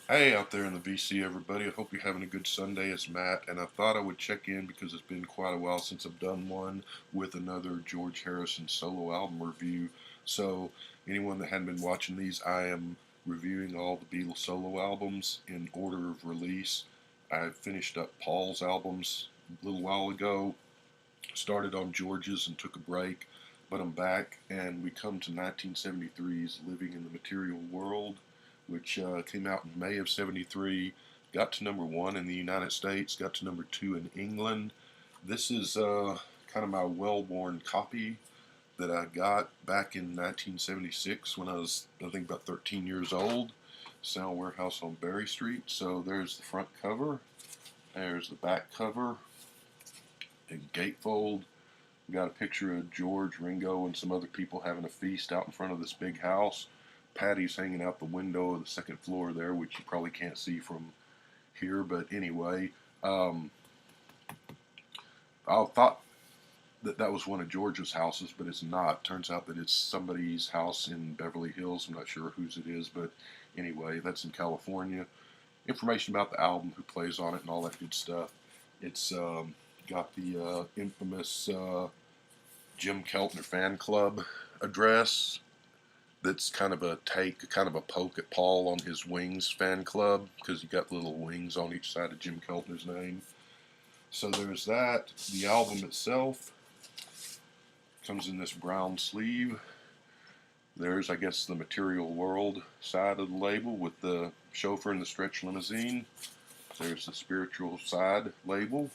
Hey, out there in the VC, everybody. I hope you're having a good Sunday. It's Matt, and I thought I would check in because it's been quite a while since I've done one with another George Harrison solo album review. So, anyone that hadn't been watching these, I am reviewing all the Beatles solo albums in order of release. I finished up Paul's albums a little while ago, started on George's and took a break, but I'm back, and we come to 1973's Living in the Material World, which came out in May of 73, got to number one in the United States, got to number two in England. This is kind of my well-worn copy that I got back in 1976 when I was, I think, about 13 years old. Sound Warehouse on Berry Street. So there's the front cover, there's the back cover, and gatefold. We got a picture of George, Ringo, and some other people having a feast out in front of this big house. Patty's hanging out the window of the second floor there, which you probably can't see from here. But anyway, I thought that was one of George's houses, but it's not. Turns out that it's somebody's house in Beverly Hills. I'm not sure whose it is, but anyway, that's in California. Information about the album, who plays on it, and all that good stuff. It's got the infamous Jim Keltner fan club address. That's kind of a take, kind of a poke at Paul on his Wings fan club, because you got little wings on each side of Jim Keltner's name. So there's that. The album itself comes in this brown sleeve. There's, I guess, the Material World side of the label with the chauffeur and the stretch limousine. There's the spiritual side label.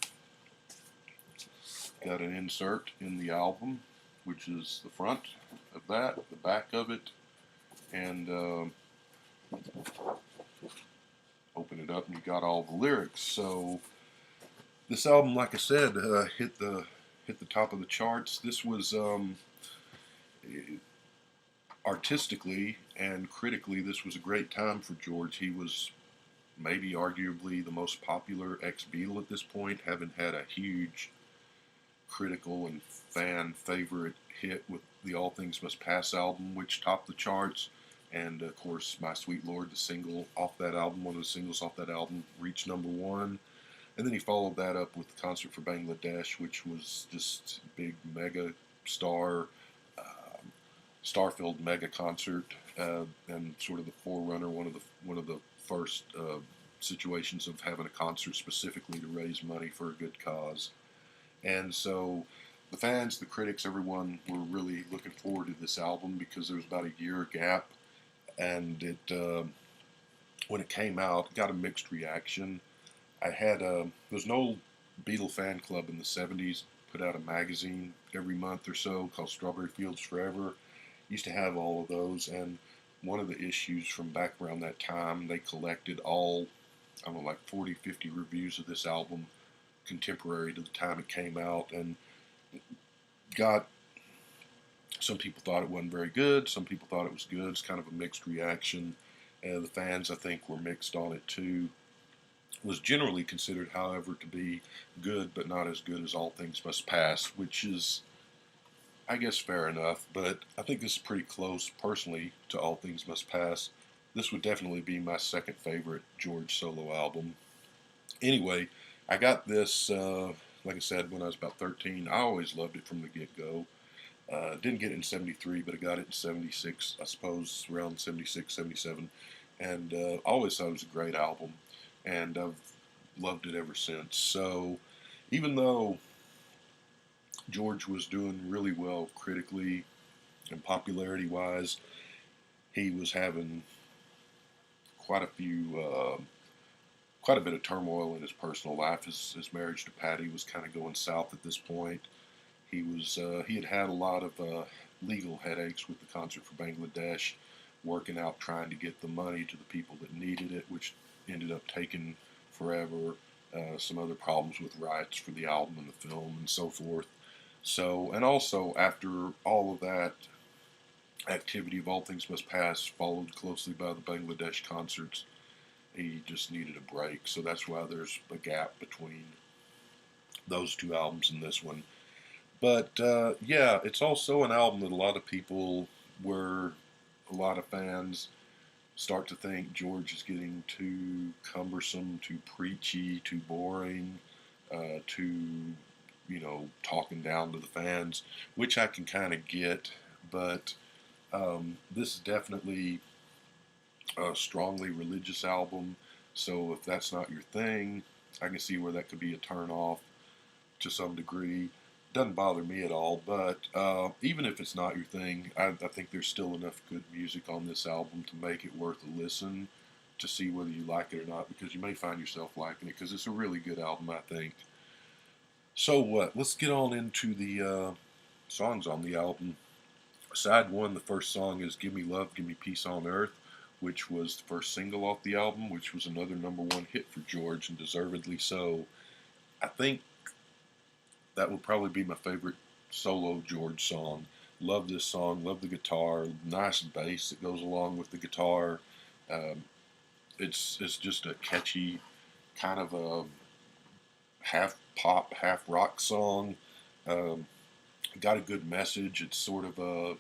Got an insert in the album, which is the front of that, the back of it, and open it up and you got all the lyrics. So this album, like I said, hit the top of the charts. This was artistically and critically, this was a great time for George. He was maybe arguably the most popular ex-Beatle at this point, having had a huge critical and fan favorite hit with the All Things Must Pass album, which topped the charts. And of course, My Sweet Lord, the single off that album, one of the singles off that album, reached number one. And then he followed that up with the Concert for Bangladesh, which was just a big mega star-filled mega concert, and sort of the forerunner, one of the first situations of having a concert specifically to raise money for a good cause. And so the fans, the critics, everyone were really looking forward to this album because there was about a year gap, and it when it came out, it got a mixed reaction. I had there's an old Beatle fan club in the '70s, put out a magazine every month or so called Strawberry Fields Forever. Used to have all of those, and one of the issues from back around that time, they collected all, I don't know, like 40, 50 reviews of this album contemporary to the time it came out, and got, some people thought it wasn't very good, some people thought it was good. It's kind of a mixed reaction. The fans, I think, were mixed on it too. It was generally considered, however, to be good, but not as good as All Things Must Pass, which is, I guess, fair enough. But I think this is pretty close, personally, to All Things Must Pass. This would definitely be my second favorite George solo album. Anyway, I got this, like I said, when I was about 13. I always loved it from the get-go. Didn't get it in 73, but I got it in 76, I suppose, around 76, 77. And always thought it was a great album. And I've loved it ever since. So even though George was doing really well critically and popularity-wise, he was having quite a few quite a bit of turmoil in his personal life. His marriage to Patty was kind of going south at this point. He had had a lot of legal headaches with the Concert for Bangladesh, working out trying to get the money to the people that needed it, which ended up taking forever. Some other problems with rights for the album and the film and so forth. So, and also after all of that activity of All Things Must Pass, followed closely by the Bangladesh concerts, he just needed a break. So that's why there's a gap between those two albums and this one. But it's also an album that a lot of people were, a lot of fans start to think George is getting too cumbersome, too preachy, too boring, too, talking down to the fans, which I can kind of get, but this is definitely a strongly religious album, so if that's not your thing, I can see where that could be a turn off to some degree. Doesn't bother me at all, but even if it's not your thing, I think there's still enough good music on this album to make it worth a listen to see whether you like it or not, because you may find yourself liking it because it's a really good album, I think. So what? Let's get on into the songs on the album. Side one, the first song is "Give Me Love, Give Me Peace on Earth," which was the first single off the album, which was another #1 hit for George, and deservedly so. I think that would probably be my favorite solo George song. Love this song, love the guitar, nice bass that goes along with the guitar. Um, it's just a catchy, kind of a half pop, half rock song. Um, got a good message. It's sort of a,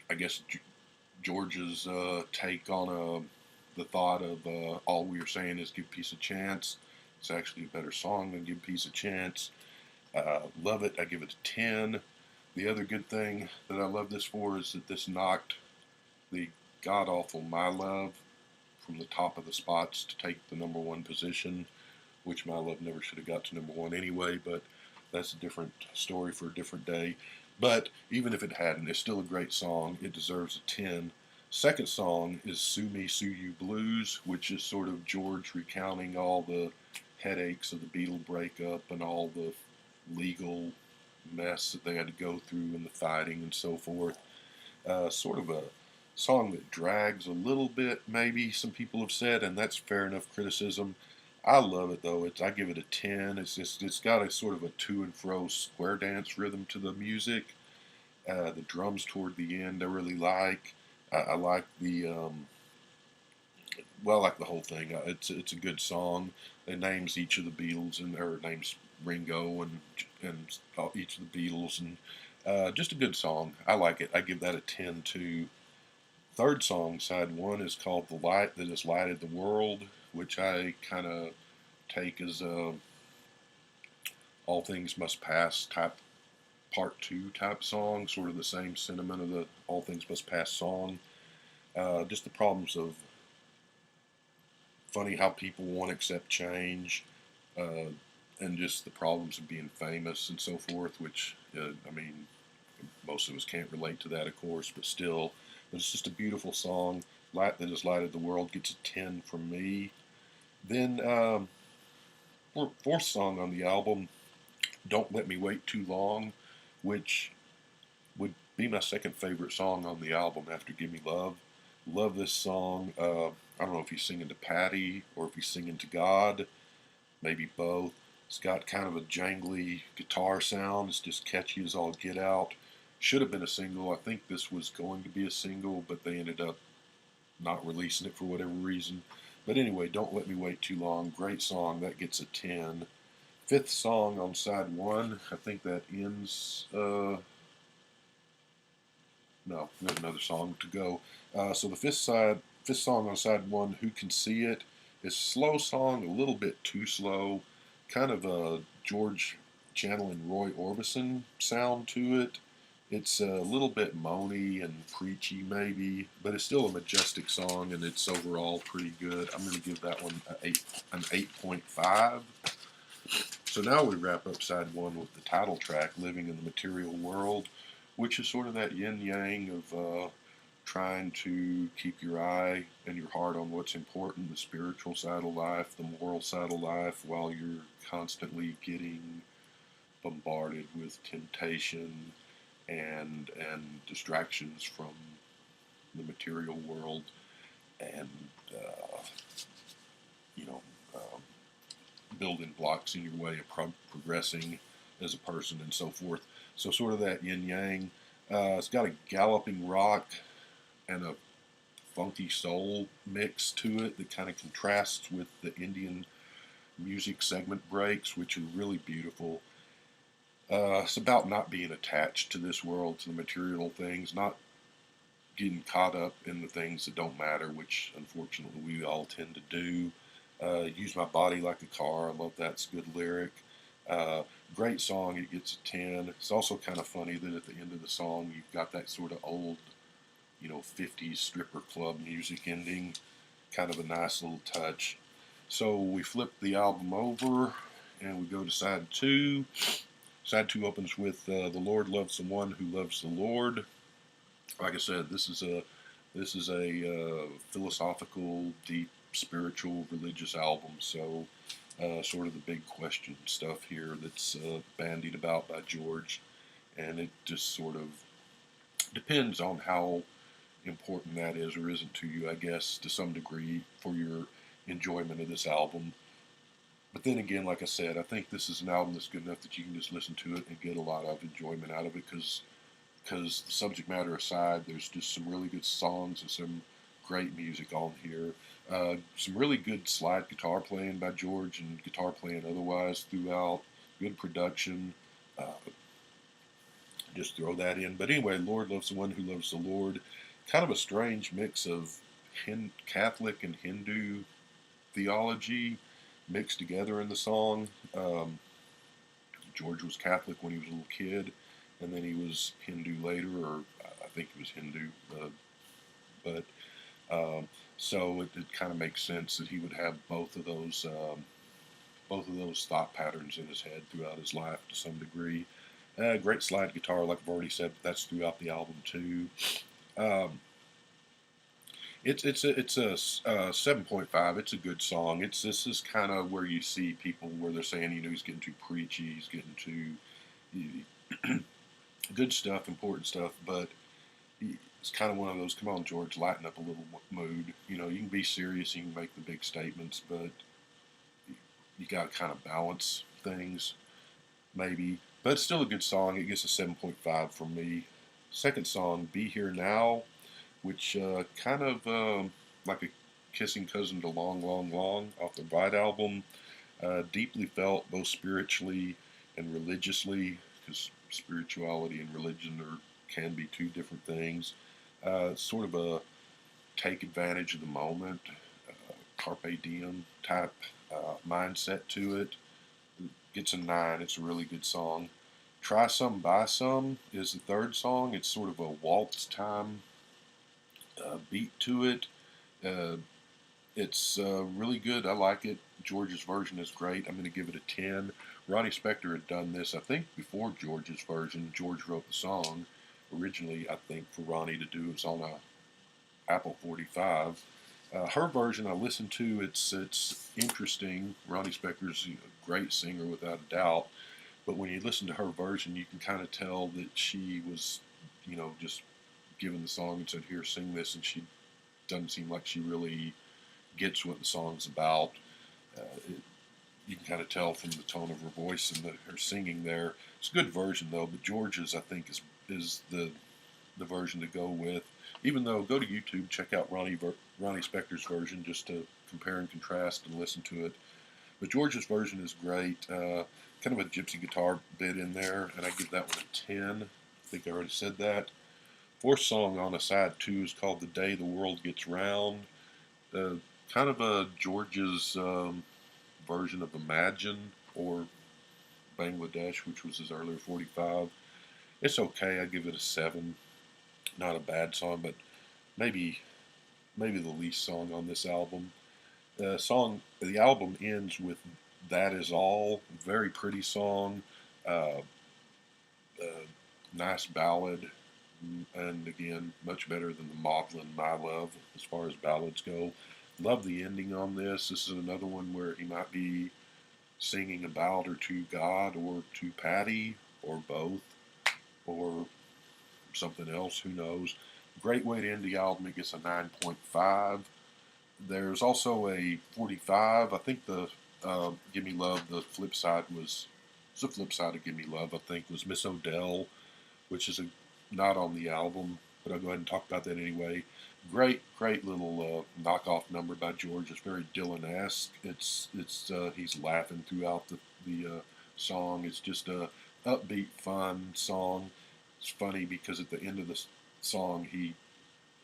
I guess, George's take on the thought of all we are saying is give peace a chance. It's actually a better song than give peace a chance. Love it. I give it a 10. The other good thing that I love this for is that this knocked the god awful My Love from the top of the spots to take the #1 position, which My Love never should have got to #1 anyway, but that's a different story for a different day. But even if it hadn't, it's still a great song. It deserves a 10. Second song is Sue Me, Sue You Blues, which is sort of George recounting all the headaches of the Beatle breakup and all the legal mess that they had to go through and the fighting and so forth. Sort of a song that drags a little bit, maybe some people have said, and that's fair enough criticism. I love it though. I give it a 10. It's got a sort of a to and fro square dance rhythm to the music. The drums toward the end I really like. I like I like the whole thing. It's a good song. It names each of the Beatles and or names Ringo and each of the Beatles, and just a good song. I like it. I give that a 10 too. Third song, side one, is called "The Light That Has Lighted the World," which I kind of take as "All Things Must Pass" type part two type song, sort of the same sentiment of the "All Things Must Pass" song. Just the problems of funny how people won't accept change, uh, and just the problems of being famous and so forth. Which I mean, most of us can't relate to that, of course, but still, it's just a beautiful song. Light That Has Lighted the World gets a 10 from me. Then fourth song on the album, Don't Let Me Wait Too Long, which would be my second favorite song on the album after Give Me Love. Love this song. I don't know if he's singing to Patty or if he's singing to God, maybe both. It's got kind of a jangly guitar sound. It's just catchy as all get out. Should have been a single. I think this was going to be a single, but they ended up not releasing it for whatever reason. But anyway, Don't Let Me Wait Too Long. Great song. That gets a 10. Fifth song on side one. I think that ends. No, we have another song to go. So the fifth song on side one, "Who Can See It," is a slow song, a little bit too slow, kind of a George channeling Roy Orbison sound to it. It's a little bit moany and preachy, maybe, but it's still a majestic song, and it's overall pretty good. I'm going to give that one an 8.5. So now we wrap up side one with the title track, "Living in the Material World," which is sort of that yin yang of trying to keep your eye and your heart on what's important, the spiritual side of life, the moral side of life, while you're constantly getting bombarded with temptation and distractions from the material world, and you know um, building blocks in your way of progressing as a person and so forth. So sort of that yin yang. It's got a galloping rock and a funky soul mix to it that kind of contrasts with the Indian music segment breaks, which are really beautiful. It's about not being attached to this world, to the material things, not getting caught up in the things that don't matter, which unfortunately we all tend to do. Use my body like a car. I love that. It's a good lyric. Uh, Great song. It gets a 10. It's also kind of funny that at the end of the song you've got that sort of old, 50s stripper club music ending. Kind of a nice little touch. So we flip the album over and we go to side two. Side two opens with "The Lord loves the one who loves the Lord." Like I said, this is a philosophical, deep, spiritual, religious album. So, sort of the big question stuff here that's bandied about by George, and it just sort of depends on how important that is or isn't to you, I guess, to some degree for your enjoyment of this album. But then again, like I said, I think this is an album that's good enough that you can just listen to it and get a lot of enjoyment out of it because the subject matter aside, there's just some really good songs and some great music on here. Some really good slide guitar playing by George and guitar playing otherwise throughout. Good production. Uh, just throw that in. But anyway, Lord loves the one who loves the Lord. Kind of a strange mix of Catholic and Hindu theology mixed together in the song. George was Catholic when he was a little kid, and then he was Hindu later, or I think he was Hindu. But so it kind of makes sense that he would have both of those thought patterns in his head throughout his life to some degree. Great slide guitar, like I've already said, but that's throughout the album too. Um, it's a 7.5. It's a good song. This is kind of where you see people where they're saying he's getting too preachy, he's getting too good stuff, important stuff, but it's kind of one of those. Come on, George, lighten up a little mood. You can be serious, you can make the big statements, but you got to kind of balance things, maybe. But it's still a good song. It gets a 7.5 from me. Second song, "Be Here Now," which kind of like a kissing cousin to "Long, Long, Long" off the White Album. Deeply felt both spiritually and religiously, because spirituality and religion can be two different things. Sort of a take advantage of the moment, carpe diem type mindset to it. Gets a 9. It's a really good song. "Try Some, Buy Some" is the third song. It's sort of a waltz time beat to it. Uh, it's really good. I like it. George's version is great. I'm going to give it a 10. Ronnie Spector had done this, I think, before George's version. George wrote the song originally, I think, for Ronnie to do. It was on a Apple 45. Her version I listened to. It's interesting. Ronnie Spector's a great singer without a doubt. But when you listen to her version, you can kind of tell that she was, just given the song and said, "Here, sing this," and she doesn't seem like she really gets what the song's about. It, you can kind of tell from the tone of her voice and her singing there. It's a good version though, but George's I think is the version to go with. Even though, go to YouTube, check out Ronnie Spector's version just to compare and contrast and listen to it. But George's version is great. Kind of a gypsy guitar bit in there, and I give that one a 10. I think I already said that. Fourth song on a side 2 is called "The Day the World Gets Round." Kind of a George's version of "Imagine" or "Bangladesh," which was his earlier 45. It's okay. I give it a 7. Not a bad song, but maybe the least song on this album. The album ends with "That Is All." Very pretty song. Uh, Nice ballad. And again, much better than the Maudlin "My Love" as far as ballads go. Love the ending on this. This is another one where he might be singing about or to God or to Patty or both or something else. Who knows? Great way to end the album. It gets a 9.5. There's also a 45. I think the "Give Me Love," the flip side the flip side of "Give Me Love," I think, was "Miss Odell," which is not on the album, but I'll go ahead and talk about that anyway. Great little knockoff number by George. It's very Dylan-esque. He's laughing throughout the song. It's just a upbeat, fun song. It's funny because at the end of the song, he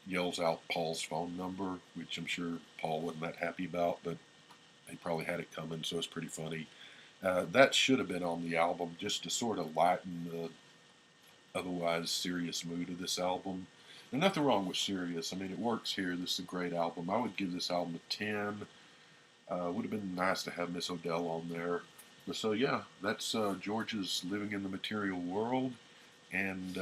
yells out Paul's phone number, which I'm sure Paul wasn't that happy about, but he probably had it coming, so it's pretty funny. That should have been on the album just to sort of lighten the otherwise serious mood of this album. And nothing wrong with serious. I mean, it works here. This is a great album. I would give this album a 10. Would have been nice to have Miss Odell on there. But so, yeah, that's George's Living in the Material World, and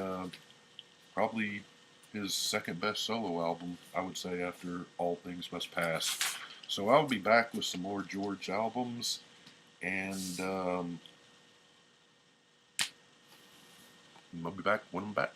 probably his second best solo album, I would say, after All Things Must Pass. So I'll be back with some more George albums, and I'll be back when I'm back.